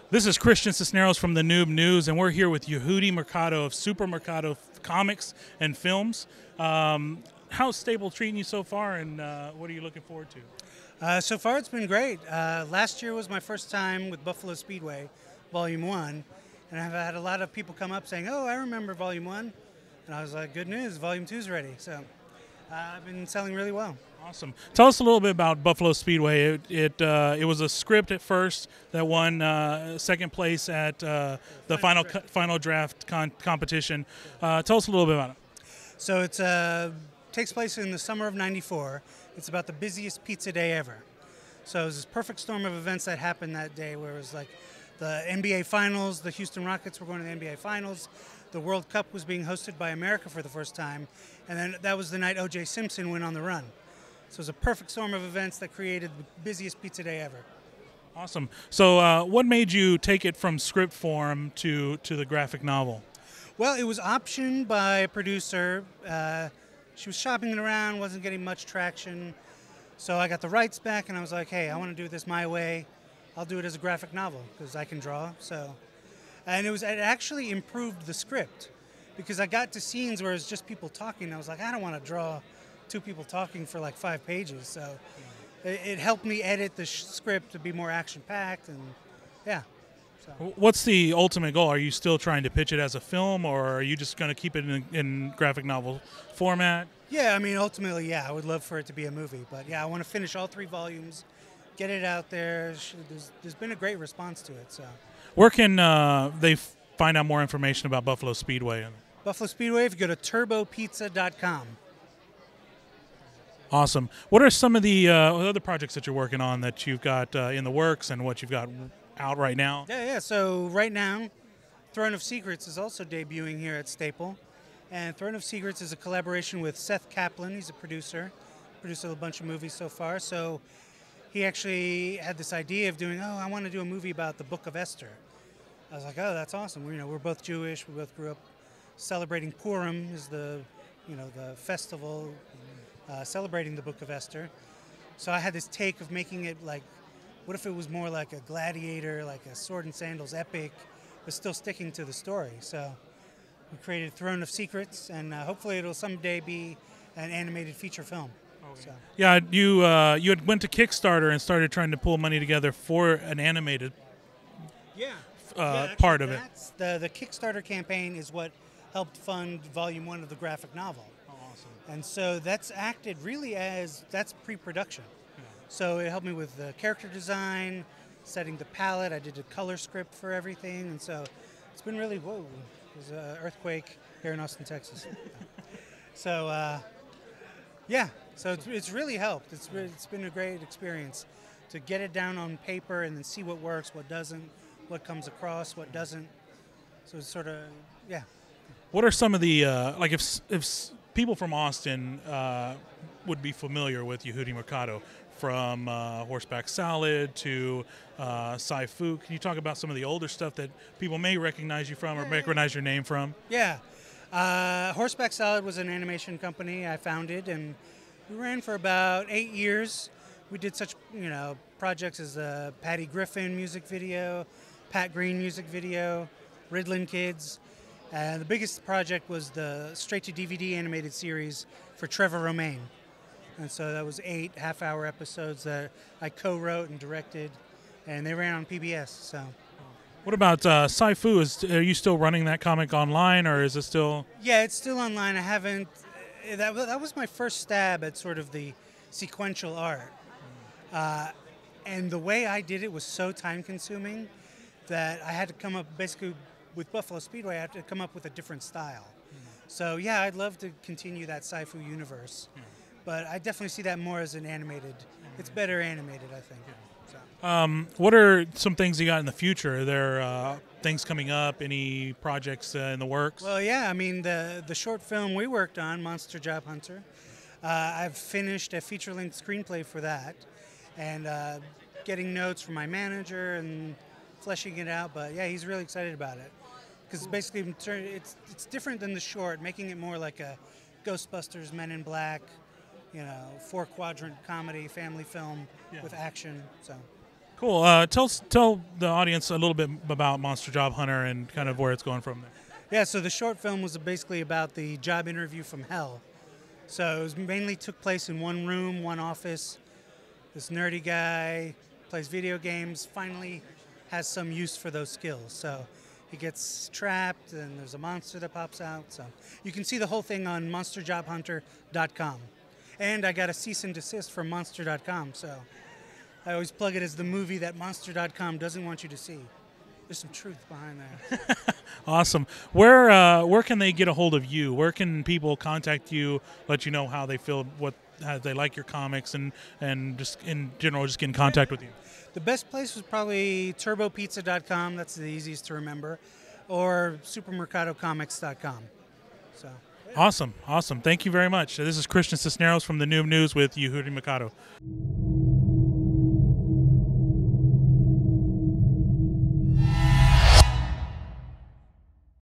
This is Christian Cisneros from the Noob News, and we're here with Yehudi Mercado of Super Mercado Comics and Films. How's Stable treating you so far, and what are you looking forward to? So far, it's been great. Last year was my first time with Buffalo Speedway, Volume 1, and I've had a lot of people come up saying, "Oh, I remember Volume 1," and I was like, "Good news, Volume 2 is ready." So I've been selling really well. Awesome. Tell us a little bit about Buffalo Speedway. It was a script at first that won second place at the final draft competition. Tell us a little bit about it. So it takes place in the summer of '94. It's about the busiest pizza day ever. So it was this perfect storm of events that happened that day, where it was like the NBA Finals, the Houston Rockets were going to the NBA Finals, the World Cup was being hosted by America for the first time, and then that was the night O.J. Simpson went on the run. So it was a perfect storm of events that created the busiest pizza day ever. Awesome. So what made you take it from script form to the graphic novel? Well, it was optioned by a producer. She was shopping it around, wasn't getting much traction. So I got the rights back, and I was like, hey, I want to do this my way. I'll do it as a graphic novel because I can draw. And it actually improved the script because I got to scenes where it's just people talking. I was like, I don't want to draw two people talking for like 5 pages. So it helped me edit the script to be more action-packed, and yeah. So. What's the ultimate goal? Are you still trying to pitch it as a film, or are you just going to keep it in graphic novel format? Yeah, I mean, ultimately, yeah, I would love for it to be a movie. But yeah, I want to finish all 3 volumes, get it out there. There's been a great response to it. So, where can they find out more information about Buffalo Speedway? Buffalo Speedway, if you go to turbopizza.com. Awesome. What are some of the other projects that you're working on that you've got in the works, and what you've got out right now? Yeah. So right now, Throne of Secrets is also debuting here at Staple. And Throne of Secrets is a collaboration with Seth Kaplan. He's a producer. Produced a bunch of movies so far. So he actually had this idea of doing, I want to do a movie about the Book of Esther. I was like, oh, that's awesome. We're both Jewish. We both grew up celebrating Purim, is the festival celebrating the Book of Esther. So I had this take of making it like, what if it was more like a gladiator, like a sword and sandals epic, but still sticking to the story. So we created Throne of Secrets, and hopefully it'll someday be an animated feature film. Okay. So. Yeah, you had went to Kickstarter and started trying to pull money together for an animated part of it. The Kickstarter campaign is what helped fund Volume 1 of the graphic novel. Oh, awesome. And so that's acted really that's pre-production. Yeah. So it helped me with the character design, setting the palette. I did a color script for everything, and so it's been really, whoa. There's an earthquake here in Austin, Texas. So, so it's really helped. It's been a great experience to get it down on paper and then see what works, what doesn't, what comes across, what doesn't. So it's sort of, yeah. What are some of the, like if people from Austin would be familiar with Yehudi Mercado, from Horseback Salad to Sci-Fu. Can you talk about some of the older stuff that people may recognize you from or recognize your name from? Yeah. Horseback Salad was an animation company I founded, and we ran for about 8 years. We did such projects as the Patty Griffin music video, Pat Green music video, Riddlin' Kids. And the biggest project was the straight-to-DVD animated series for Trevor Romaine. And so that was 8 half-hour episodes that I co-wrote and directed, and they ran on PBS. So, what about Sci-Fu? Are you still running that comic online, or is it still? Yeah, it's still online. I haven't. That was my first stab at sort of the sequential art, and the way I did it was so time-consuming that I had to come up basically with Buffalo Speedway. I had to come up with a different style. So yeah, I'd love to continue that Sci-Fu universe. But I definitely see that more as an animated. It's better animated, I think. So. What are some things you got in the future? Are there things coming up? Any projects in the works? Well, yeah. I mean, the short film we worked on, Monster Job Hunter, I've finished a feature-length screenplay for that, and getting notes from my manager and fleshing it out. But yeah, he's really excited about it because basically it's different than the short, making it more like a Ghostbusters, Men in Black, 4-quadrant comedy, family film with action. So Cool. Tell the audience a little bit about Monster Job Hunter and kind of where it's going from there. Yeah, so the short film was basically about the job interview from hell. So it was mainly took place in one room, one office. This nerdy guy plays video games, finally has some use for those skills. So he gets trapped and there's a monster that pops out. So you can see the whole thing on monsterjobhunter.com. And I got a cease and desist from monster.com, so I always plug it as the movie that monster.com doesn't want you to see. There's some truth behind that. Awesome. Where can they get a hold of you? Where can people contact you, let you know how they feel, how they like your comics, and just in general, just get in contact with you? The best place was probably turbopizza.com. That's the easiest to remember. Or supermercadocomics.com. So. Awesome. Thank you very much. This is Christian Cisneros from the Noob News with Yehudi Mercado.